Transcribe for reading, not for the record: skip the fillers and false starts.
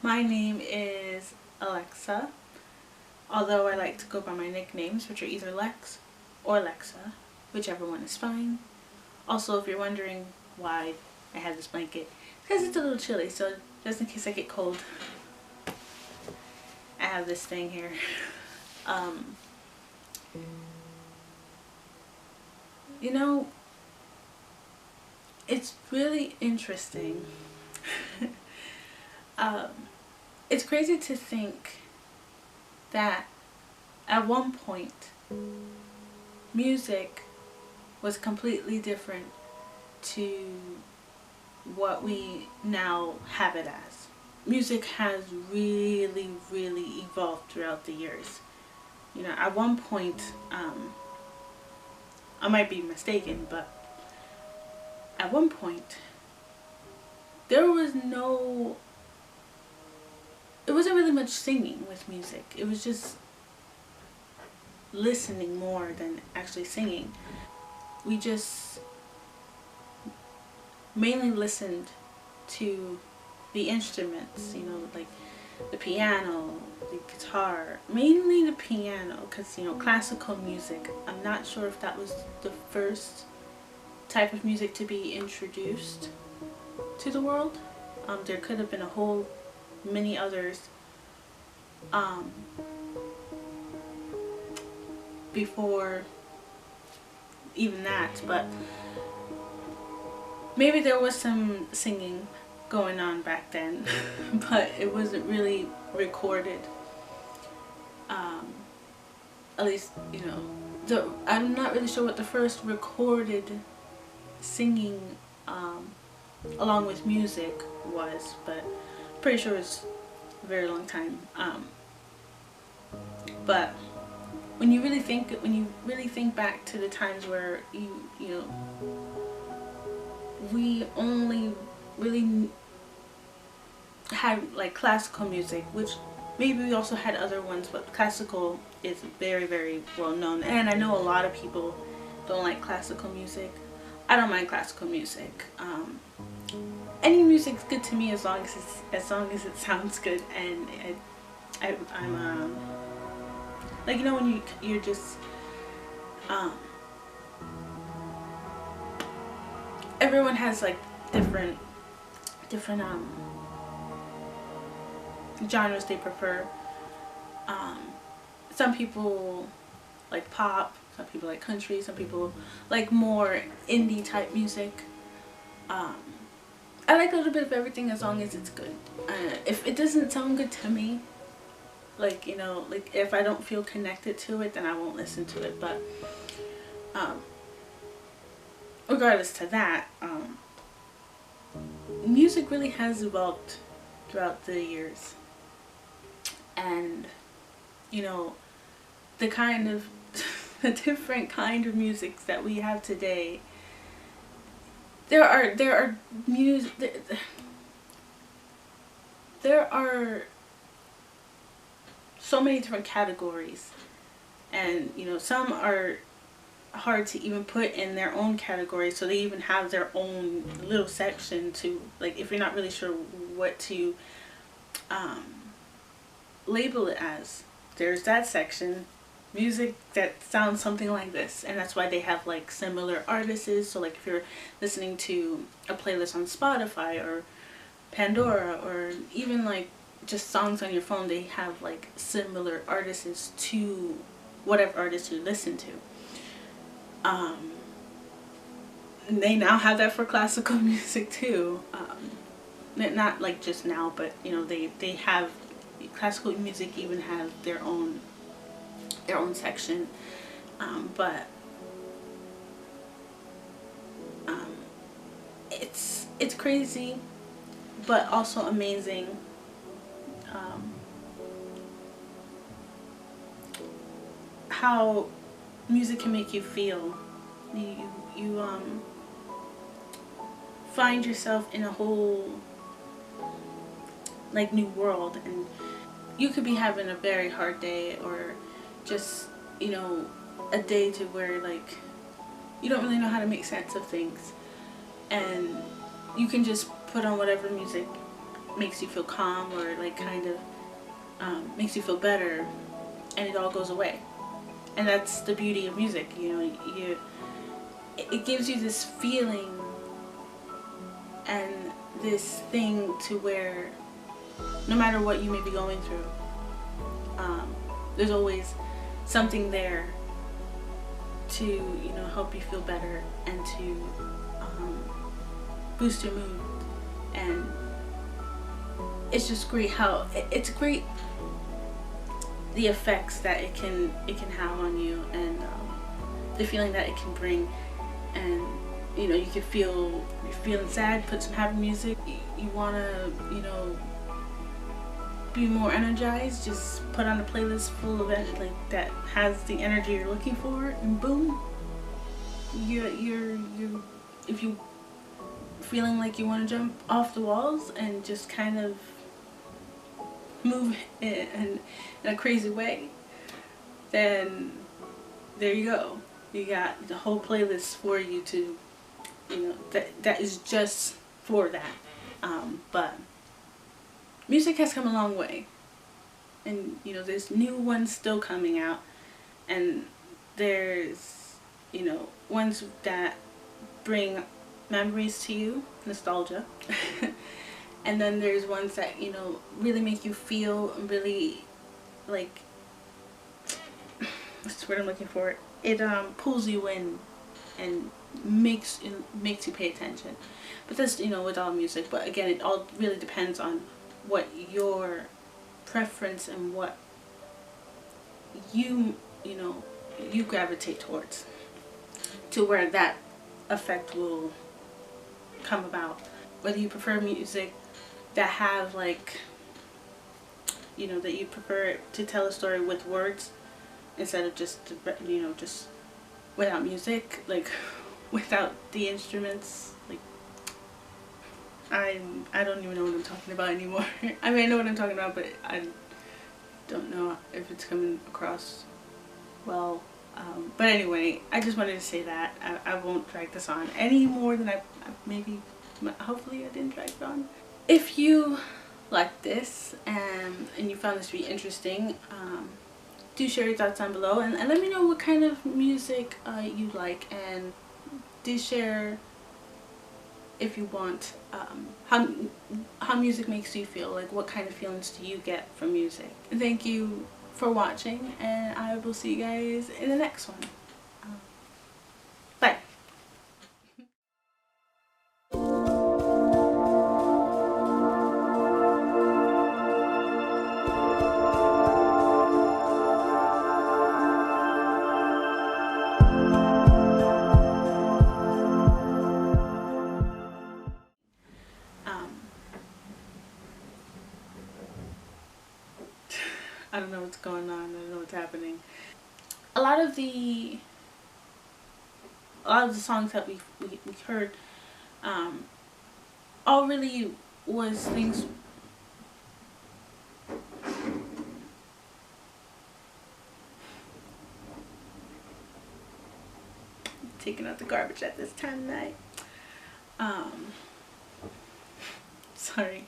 My name is Alexa, although I like to go by my nicknames, which are either Lex or Lexa, whichever one is fine. Also, if you're wondering why I have this blanket, because it's a little chilly, so just in case I get cold, I have this thing here. Um, you know, it's really interesting. um, it's crazy to think that at one point, music was completely different to what we now have it as. Music has really evolved throughout the years. At one point, I might be mistaken, but at one point, there was no, it wasn't really much singing with music. It was just listening more than actually singing. We just mainly listened to the instruments, like the piano, the guitar, mainly the piano, because classical music, I'm not sure if that was the first type of music to be introduced to the world. There could have been a whole many others before even that, but maybe there was some singing going on back then, but it wasn't really recorded. At least, I'm not really sure what the first recorded singing along with music was, but pretty sure it's a very long time. But when you really think back to the times where we only really had like classical music, which maybe we also had other ones, but classical is very well known. And I know a lot of people don't like classical music. I don't mind classical music. Any music's good to me as long as it sounds good, and I'm like, when you're just everyone has like different genres they prefer. Some people like pop, some people like country, some people like more indie type music. I like a little bit of everything as long as it's good. If it doesn't sound good to me, like like if I don't feel connected to it, then I won't listen to it. But regardless to that, music really has evolved throughout the years, and the kind of the different kind of music that we have today. There are music. There are so many different categories, and some are hard to even put in their own category, so they even have their own little section to, like, if you're not really sure what to label it as, there's that section, music that sounds something like this, and that's why they have like similar artists. So like if you're listening to a playlist on Spotify or Pandora, or even like just songs on your phone, they have like similar artists to whatever artist you listen to. They now have that for classical music too. Not like just now, but they have classical music even have their own section. But it's crazy, but also amazing. How music can make you feel. You find yourself in a whole like new world, and you could be having a very hard day, or just a day to where like you don't really know how to make sense of things, and you can just put on whatever music makes you feel calm, or like kind of makes you feel better, and it all goes away. And that's the beauty of music, you know. It gives you this feeling and this thing to where no matter what you may be going through, there's always something there to, you know, help you feel better and to boost your mood. And it's just great how it's great the effects that it can have on you, and the feeling that it can bring. And you know, you can feel, you're feeling sad, put some happy music. You want to, you know, be more energized, just put on a playlist full of it, like that has the energy you're looking for, and boom, you're if you feeling like you want to jump off the walls and just kind of move in a crazy way, then there you go. You got the whole playlist for you to, you know, that is just for that. But music has come a long way, and you know, there's new ones still coming out, and there's, you know, ones that bring memories to you, nostalgia. And then there's ones that, you know, really make you feel really like, what's the word I'm looking for? It pulls you in and makes you pay attention. But that's, you know, with all music. But again, it all really depends on what your preference and what you know, you gravitate towards, to where that effect will come about. Whether you prefer music that have, like, you know, that you prefer to tell a story with words instead of just, you know, just without music, like without the instruments. Like, I don't even know what I'm talking about anymore. I mean, I know what I'm talking about, but I don't know if it's coming across well. But anyway, I just wanted to say that I won't drag this on any more than I maybe, hopefully I didn't drag it on. If you like this and you found this to be interesting, do share your thoughts down below, and let me know what kind of music you like, and do share, if you want, how music makes you feel, like what kind of feelings do you get from music. Thank you for watching, and I will see you guys in the next one. Bye. I don't know what's going on. I don't know what's happening. A lot of the songs that we heard, all really was things. Taking out the garbage at this time of night. Sorry.